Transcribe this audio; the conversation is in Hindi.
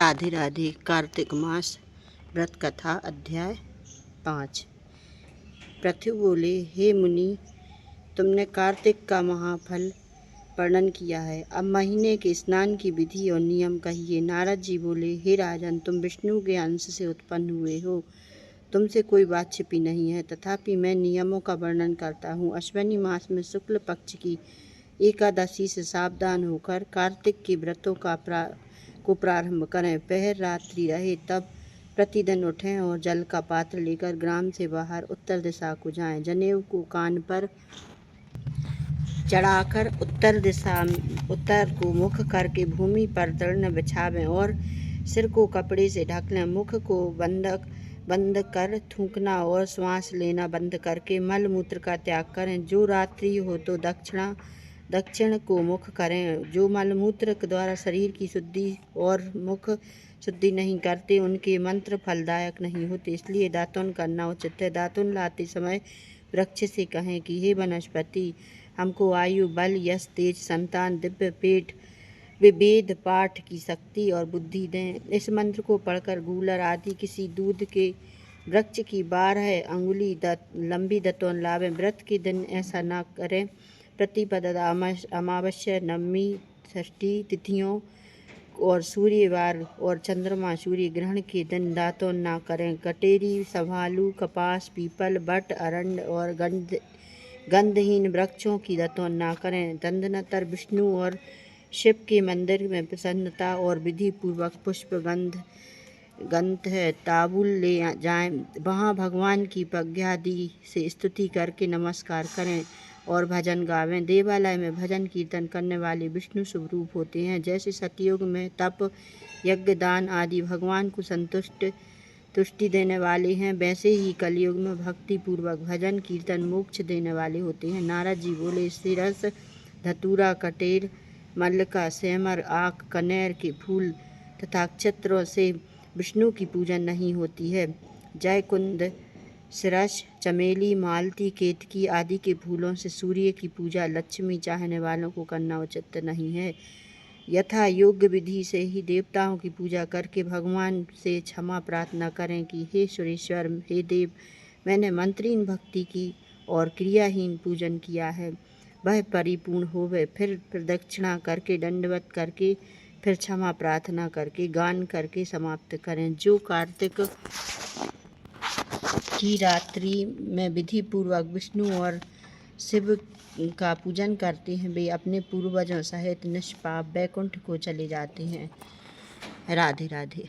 राधे राधे। कार्तिक मास व्रत कथा अध्याय 5। पृथु बोले, हे मुनि, तुमने कार्तिक का महाफल वर्णन किया है। अब महीने के स्नान की विधि और नियम कहिए। नारद जी बोले, हे राजन, तुम विष्णु के अंश से उत्पन्न हुए हो, तुमसे कोई बात छिपी नहीं है। तथापि मैं नियमों का वर्णन करता हूँ। अश्विनी मास में शुक्ल पक्ष की एकादशी से सावधान होकर कार्तिक के व्रतों को प्रारंभ करें। पहर रात्रि रहे तब प्रतिदिन उठें और जल का पात्र लेकर ग्राम से बाहर उत्तर दिशा को जाएं। जनेऊ को कान पर चढ़ाकर उत्तर को मुख करके भूमि पर दृढ़ बिछावें और सिर को कपड़े से ढक लें। मुख को बंद कर थूकना और श्वास लेना बंद करके मल मूत्र का त्याग करें। जो रात्रि हो तो दक्षिण को मुख करें। जो मलमूत्र द्वारा शरीर की शुद्धि और मुख शुद्धि नहीं करते, उनके मंत्र फलदायक नहीं होते, इसलिए दातुन करना उचित है। दातुन लाते समय वृक्ष से कहें कि हे वनस्पति, हमको आयु, बल, यश, तेज, संतान, दिव्य पेट, वेद पाठ की शक्ति और बुद्धि दें। इस मंत्र को पढ़कर गूलर आदि किसी दूध के वृक्ष की 12 अंगुली लंबी दातुन लावें। व्रत के दिन ऐसा न करें। प्रतिपदा, अमावस्या, नवमी, षष्ठी तिथियों और सूर्यवार और चंद्रमा सूर्य ग्रहण के दिन दातुन न करें। कटेरी, संभालू, कपास, पीपल, बट, अरंड और गंधहीन वृक्षों की दातुन न करें। तदनंतर विष्णु और शिव के मंदिर में प्रसन्नता और विधि पूर्वक पुष्प गंध तांबूल ले जाएं। वहाँ भगवान की पगयादि से स्तुति करके नमस्कार करें और भजन गावें। देवालय में भजन कीर्तन करने वाले विष्णु स्वरूप होते हैं। जैसे सतयुग में तप, यज्ञ, दान आदि भगवान को तुष्टि देने वाले हैं, वैसे ही कलयुग में भक्ति पूर्वक भजन कीर्तन मोक्ष देने वाले होते हैं। नारद जी बोले, सिरस, धतूरा, कटेर, मल्लिका, सेमर, आक, कनेर के फूल तथा क्षत्रों से विष्णु की पूजन नहीं होती है। जयकुंद, सिरस, चमेली, मालती, केतकी आदि के फूलों से सूर्य की पूजा लक्ष्मी चाहने वालों को करना उचित नहीं है। यथा योग्य विधि से ही देवताओं की पूजा करके भगवान से क्षमा प्रार्थना करें कि हे सुरेश्वर, हे देव, मैंने मंत्रहीन भक्ति की और क्रियाहीन पूजन किया है, वह परिपूर्ण होवे। फिर प्रदक्षिणा करके, दंडवत करके, फिर क्षमा प्रार्थना करके, गान करके समाप्त करें। जो कार्तिक की रात्रि में विधि पूर्वक विष्णु और शिव का पूजन करते हैं, वे अपने पूर्वजों सहित निष्पाप वैकुंठ को चले जाते हैं। राधे राधे।